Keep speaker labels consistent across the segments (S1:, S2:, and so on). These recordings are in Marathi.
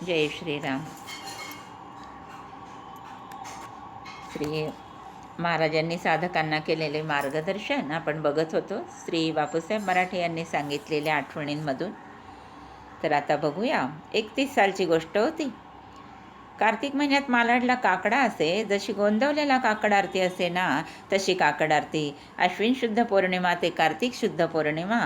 S1: जय श्रीराम. श्री महाराजांनी साधकांना केलेले मार्गदर्शन आपण बघत होतो श्री बापूसाहेब मराठे यांनी सांगितलेल्या आठवणींमधून. तर आता बघूया. 31 सालची गोष्ट होती. कार्तिक महिन्यात मालाडला काकडा असे. जशी गोंदवलेला काकड आरती असे ना, तशी काकड आरती. अश्विन शुद्ध पौर्णिमा ते कार्तिक शुद्ध पौर्णिमा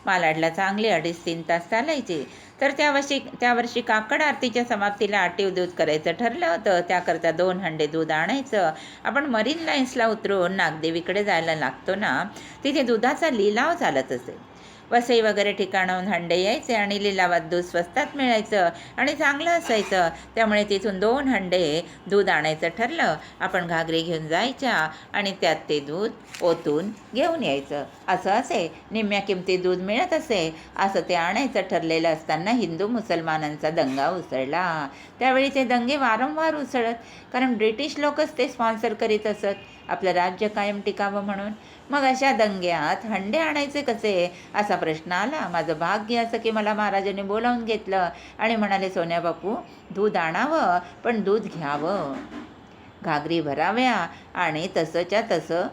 S1: मालाडला चांगली 2.5-3 तास चालायची. तर त्यावर्षी काकड आरतीच्या समाप्तीला आटीव दूध करायचं ठरलं होतं. त्याकरता 2 हंडे दूध आणायचं. आपण मरीन लाईन्सला उतरून नागदेवीकडे जायला लागतो ना, तिथे दुधाचा लिलाव चालत असे. वसई वगैरे ठिकाणाहून हंडे यायचे आणि लिलावात दूध स्वस्तात मिळायचं आणि चांगलं असायचं. त्यामुळे तिथून 2 हंडे दूध आणायचं ठरलं. आपण घागरी घेऊन जायच्या आणि त्यात ते दूध ओतून घेऊन यायचं. असं असे. निम्म्या किमतीत दूध मिळत असे. असं ते आणायचं ठरलेलं असताना हिंदू मुसलमानांचा दंगा उसळला. त्यावेळी ते दंगे वारंवार उसळत, कारण ब्रिटिश लोकच ते स्पॉन्सर करीत असत, आपलं राज्य कायम टिकावं म्हणून. मग अशा दंग्यात हंडे आणायचे कसे असा प्रश्न आला. माझं भाग्य असं की मला महाराजांनी बोलावून घेतलं आणि म्हणाले, सोन्या बापू, दूध आणावं पण दूध घ्यावं. घागरी भराव्या आणि तसंच्या तसं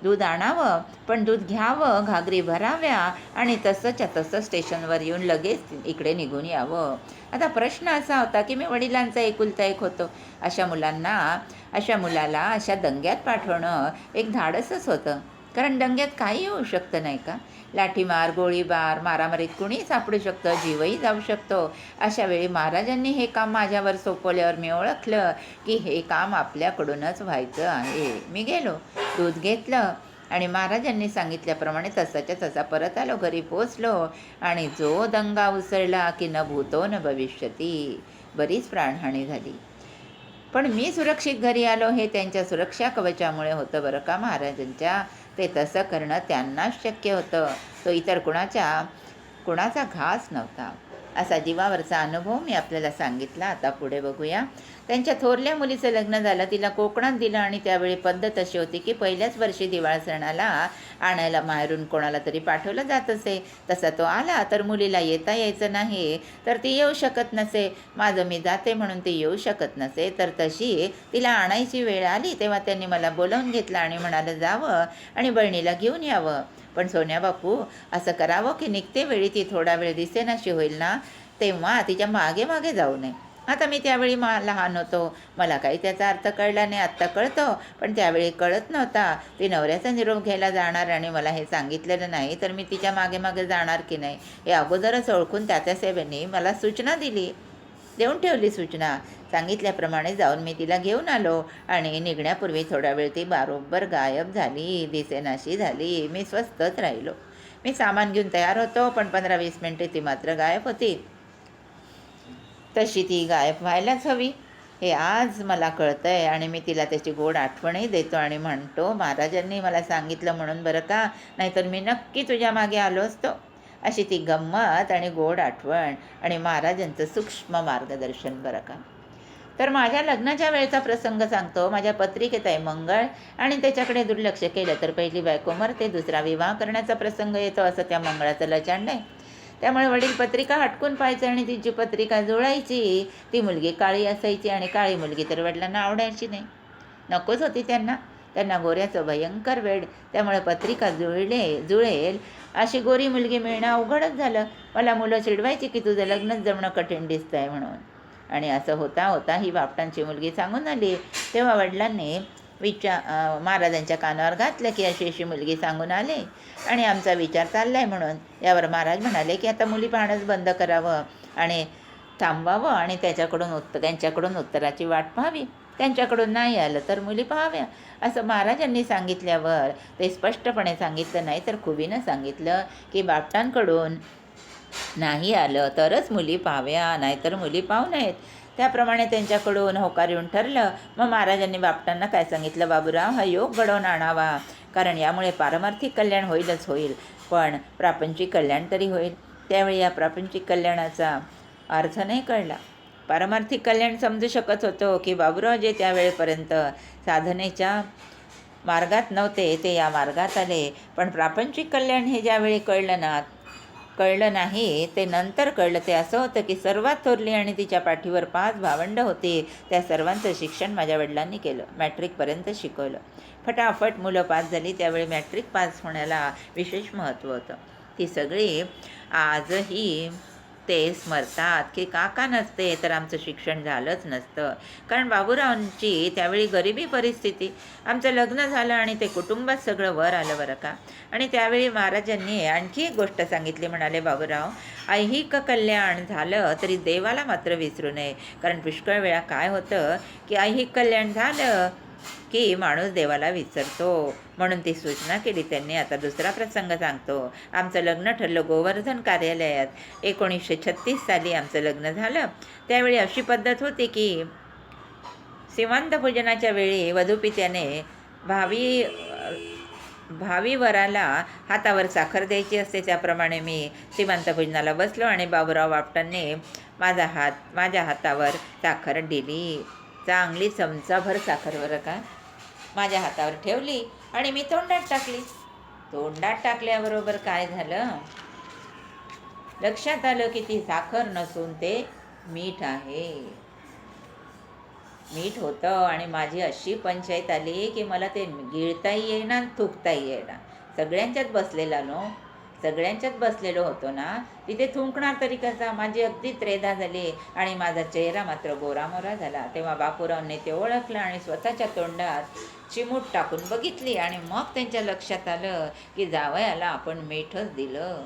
S1: दूध आणावं पण दूध घ्यावं. घागरी भराव्या आणि तसंच्या तसं स्टेशनवर येऊन लगेच इकडे निघून यावं. आता प्रश्न असा होता की मी वडिलांचा एकुलता एक होतो. अशा मुलाला अशा दंग्यात पाठवणं एक धाडसच होतं. कारण दंग्यात काही होऊ शकतं नाही का? लाठीमार, गोळीबार, मारामारीत कुणी सापडू शकतं, जीवही जाऊ शकतो. अशा वेळी महाराजांनी हे काम माझ्यावर सोपवल्यावर मी ओळखलं की हे काम आपल्याकडूनच व्हायचं आहे. मी गेलो, दूध घेतलं आणि महाराजांनी सांगितल्याप्रमाणे तसाच्या तसा परत आलो. घरी पोचलो आणि जो दंगा उसळला की न भूतो न भविष्यती. बरीच प्राणहानी झाली. पण मी सुरक्षित घरी आलो हे त्यांच्या सुरक्षा कवचामुळे होतं बरं का महाराजांच्या. ते तसं करणं त्यांनाच शक्य होतं. तो इतर कुणाचा घास नव्हता. असा जीवावरचा अनुभव मी आपल्याला सांगितला. आता पुढे बघूया. त्यांच्या थोरल्या मुलीचं लग्न झालं. तिला कोकणात दिलं आणि त्यावेळी पद्धत अशी होती की पहिल्याच वर्षी दिवाळ सणाला आणायला माहेरून कोणाला तरी पाठवलं जात असे. तसा तो आला तर मुलीला येता यायचं नाही, तर ती येऊ शकत नसे. माझं मी जाते म्हणून ती येऊ शकत नसे. तर तशी तिला आणायची वेळ आली तेव्हा त्यांनी मला बोलावून घेतलं आणि म्हणालं, जावं आणि बहिणीला घेऊन यावं. पण सोन्या बापू, असं करावं की निघते वेळी ती थोडा वेळ दिसेनाशी होईल ना, तेव्हा तिच्या मागे मागे जाऊ नये. आता मी त्यावेळी लहान होतो, मला काही त्याचा अर्थ कळला नाही. आत्ता कळतो, पण त्यावेळी कळत नव्हता. ती नवऱ्याचा निरोप घ्यायला जाणार आणि मला हे सांगितलेलं नाही, तर मी तिच्या मागे मागे जाणार की नाही हे अगोदरच ओळखून त्या सेवेने मला सूचना देऊन ठेवली. सूचना सांगितल्याप्रमाणे जाऊन मी तिला घेऊन आलो आणि निघण्यापूर्वी थोडा वेळ ती बरोबर गायब झाली, दिसेनाशी झाली. मी स्वस्थच राहिलो. मी सामान घेऊन तयार होतो, पण 15-20 मिनिटे ती मात्र गायब होती. तशी ती गायब व्हायलाच हवी हे आज मला कळतंय आणि मी तिला त्याची गोड आठवणही देतो आणि म्हणतो, महाराजांनी मला सांगितलं म्हणून बरं का, नाहीतर मी नक्की तुझ्या मागे आलो असतो. अशी ती गंमत आणि गोड आठवण आणि महाराजांचं सूक्ष्म मार्गदर्शन बरं का. तर माझ्या लग्नाच्या वेळेचा प्रसंग सांगतो. माझ्या पत्रिकेत आहे मंगळ आणि त्याच्याकडे दुर्लक्ष केलं तर पहिली बायको मरते, दुसरा विवाह करण्याचा प्रसंग येतो, असं त्या मंगळाचं लचांड आहे. त्यामुळे वडील पत्रिका हटकून पाहायचं आणि तिची पत्रिका जुळायची. ती मुलगी काळी असायची आणि काळी मुलगी तर वडिलांना आवडायची नाही, नकोच होती त्यांना गोऱ्याचं भयंकर वेड. त्यामुळे पत्रिका जुळेल अशी गोरी मुलगी मिळणं अवघडच झालं. मला मुलं चिडवायची की तुझं लग्नच जमणं कठीण दिसतं आहे म्हणून. आणि असं होता ही बापटांची मुलगी सांगून आली. तेव्हा वडिलांनी महाराजांच्या कानावर घातलं की अशी मुलगी सांगून आले आणि आमचा विचार चालला आहे म्हणून. यावर महाराज म्हणाले की आता मुली पाहणंच बंद करावं आणि थांबवावं आणि त्यांच्याकडून उत्तराची वाट पाहावी. त्यांच्याकडून नाही आलं तर मुली पाहाव्या, असं महाराजांनी सांगितल्यावर ते स्पष्टपणे सांगितलं नाही तर खुबीनं सांगितलं की बापटांकडून नाही आलं तरच मुली पाहाव्या, नाहीतर मुली पाहू नयेत. त्याप्रमाणे त्यांच्याकडून होकार येऊन ठरलं. मग महाराजांनी बापटांना काय सांगितलं, बाबूराव, हा योग घडवून आणावा, कारण यामुळे पारमार्थिक कल्याण होईल, पण प्रापंचिक कल्याण तरी होईल. त्यावेळी या प्रापंचिक कल्याणाचा अर्थ नाही कळला. पारमार्थिक कल्याण समजू शकत होतो की बाबूराव जे त्यावेळेपर्यंत साधनेच्या मार्गात नव्हते ते या मार्गात आले, पण प्रापंचिक कल्याण हे ज्यावेळी कळलं ना, कळलं नाही, ते नंतर कळलं. ते असं होतं की सर्वात थोरली आणि तिच्या पाठीवर 5 भावंडं होती. त्या सर्वांचं शिक्षण माझ्या वडिलांनी केलं. मॅट्रिकपर्यंत शिकवलं. फटाफट मुलं पास झाली. त्यावेळी मॅट्रिक पास होण्याला विशेष महत्त्व होतं. ती सगळी आजही ते स्मरतात की काका नसते तर आमचं शिक्षण झालंच नसतं. कारण बाबूरावांची त्यावेळी गरिबी परिस्थिती. आमचं लग्न झालं आणि ते कुटुंबात सगळं वर आलं बरं का. आणि त्यावेळी महाराजांनी आणखी एक गोष्ट सांगितली. म्हणाले, बाबूराव, ऐहिक कल्याण झालं तरी देवाला मात्र विसरू नये. कारण पुष्कळ वेळा काय होतं की ऐहिक कल्याण झालं की माणूस देवाला विसरतो. म्हणून ती सूचना केली त्यांनी. आता दुसरा प्रसंग सांगतो. आमचं लग्न ठरलं गोवर्धन कार्यालयात. 1936 साली आमचं लग्न झालं. त्यावेळी अशी पद्धत होती की सीमांत पूजनाच्या वेळी वधूपित्याने भावी वराला हातावर साखर द्यायची असते. त्याप्रमाणे मी सीमांत पूजनाला बसलो आणि बाबूराव बापटांनी माझ्या हातावर साखर दिली. चांगली चमचाभर साखर बरं का माझ्या हातावर ठेवली आणि मी तोंडात टाकली. तोंडात टाकल्याबरोबर काय झालं, लक्षात आलं की ती साखर नसून ते मीठ आहे. मीठ होतं आणि माझी अशी पंचायत आली की मला ते गिळताही येईना, थुंकताही येईना. सगळ्यांच्यात बसलेलो होतो ना, तिथे थुंकणार तरी कसा. माझी अगदी त्रेधा झाली आणि माझा चेहरा मात्र गोरामोरा झाला. तेव्हा बापूरावने ते ओळखलं आणि स्वतःच्या तोंडात चिमूट टाकून बघितली आणि मग त्यांच्या लक्षात आलं की जावयाला आपण मीठच दिलं.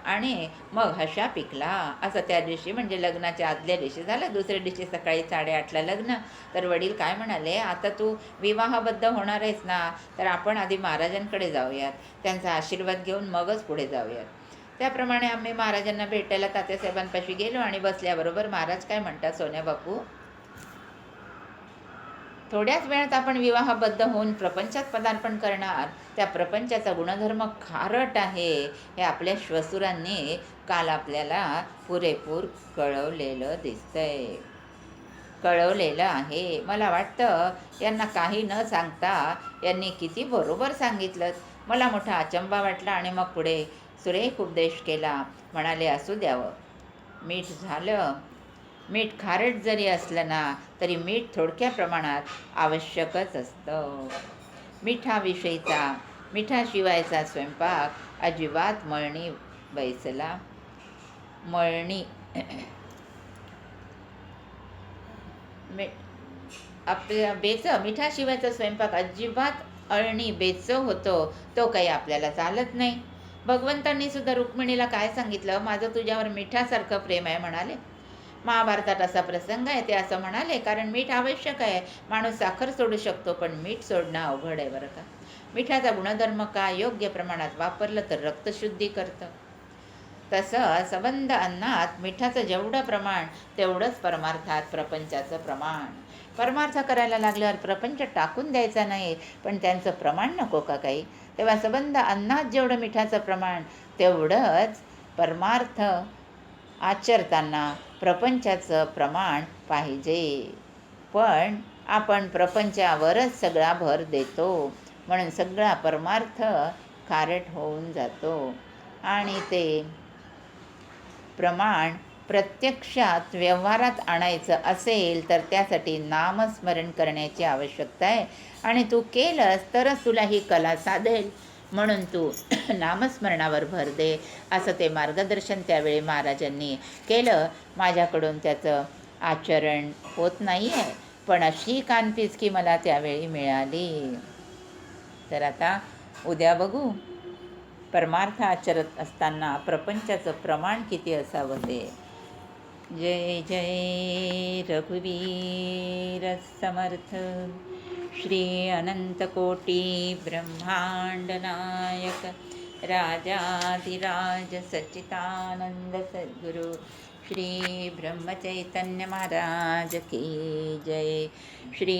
S1: आणि मग हशा पिकला. असं त्या दिवशी म्हणजे लग्नाच्या आदल्या दिवशी झालं. दुसऱ्या दिवशी सकाळी 8:30ला लग्न. तर वडील काय म्हणाले, आता तू विवाहबद्ध होणार आहेस ना, तर आपण आधी महाराजांकडे जाऊयात, त्यांचा आशीर्वाद घेऊन मगच पुढे जाऊयात. त्याप्रमाणे आम्ही महाराजांना भेटायला तात्यासाहेबांपाशी गेलो आणि बसल्याबरोबर महाराज काय म्हणतात, सोन्या बापू, थोड्याच वेळात आपण विवाहबद्ध होऊन प्रपंचात पदार्पण करणार. त्या प्रपंचाचा गुणधर्म खारट आहे हे आपल्या श्वसुरांनी काल आपल्याला पुरेपूर कळवलेलं आहे. मला वाटतं यांना काही न सांगता यांनी किती बरोबर सांगितलं. मला मोठा अचंबा वाटला आणि मग पुढे सुरेख उपदेश केला. म्हणाले, असू द्यावं, मीठ खारट जरी असलं ना तरी मीठ थोडक्या प्रमाणात आवश्यकच असतं. मिठाशिवायचा स्वयंपाक अजिबात मिठाशिवायचा स्वयंपाक अजिबात अळणी बेचव होतो. तो काही आपल्याला चालत नाही. भगवंतांनी सुद्धा रुक्मिणीला काय सांगितलं, माझं तुझ्यावर मिठासारखं प्रेम आहे म्हणाले. महाभारतात असा प्रसंग आहे. ते असं म्हणाले कारण मीठ आवश्यक आहे. माणूस साखर सोडू शकतो पण मीठ सोडणं अवघड आहे बरं का. मिठाचा गुणधर्म काय, योग्य प्रमाणात वापरलं तर रक्तशुद्धी करतं. तसं संबंध अन्नात मिठाचं जेवढं प्रमाण तेवढंच परमार्थात प्रपंचाचं प्रमाण. परमार्थ करायला लागल्यावर प्रपंच टाकून द्यायचा नाही, पण त्यांचं प्रमाण नको का काही. तेव्हा संबंध अन्नात जेवढं मिठाचं प्रमाण तेवढंच परमार्थ आचरताना प्रपंचाचं प्रमाण पाहिजे. पण आपण प्रपंचावरच सगळा भर देतो, म्हणून सगळा परमार्थ खारट होऊन जातो. आणि ते प्रमाण प्रत्यक्षात व्यवहारात आणायचं असेल तर त्यासाठी नामस्मरण करण्याची आवश्यकता आहे. आणि तू केलंस तरच तुला ही कला साधेल. म्हणून तू नामस्मरणावर भर दे, असं ते मार्गदर्शन त्यावेळी महाराजांनी केलं. माझ्याकडून त्याचं आचरण होत नाही आहे, पण अशी कानपिचकी मला त्यावेळी मिळाली. तर आता उद्या बघू परमार्थ आचरत असताना प्रपंचाचं प्रमाण किती असावं ते. जय जय रघुवीर समर्थ. श्री अनंतकोटी ब्रह्मांड नायक राजाधिराज सच्चिदानंद सद्गुरु श्री ब्रह्मचैतन्य महाराज की जय. श्री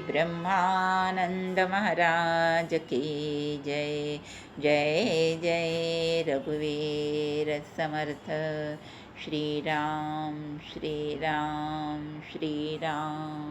S1: ब्रह्मानंद महाराज की जय. जय जय रघुवीर समर्थ. श्रीराम श्रीराम श्रीराम.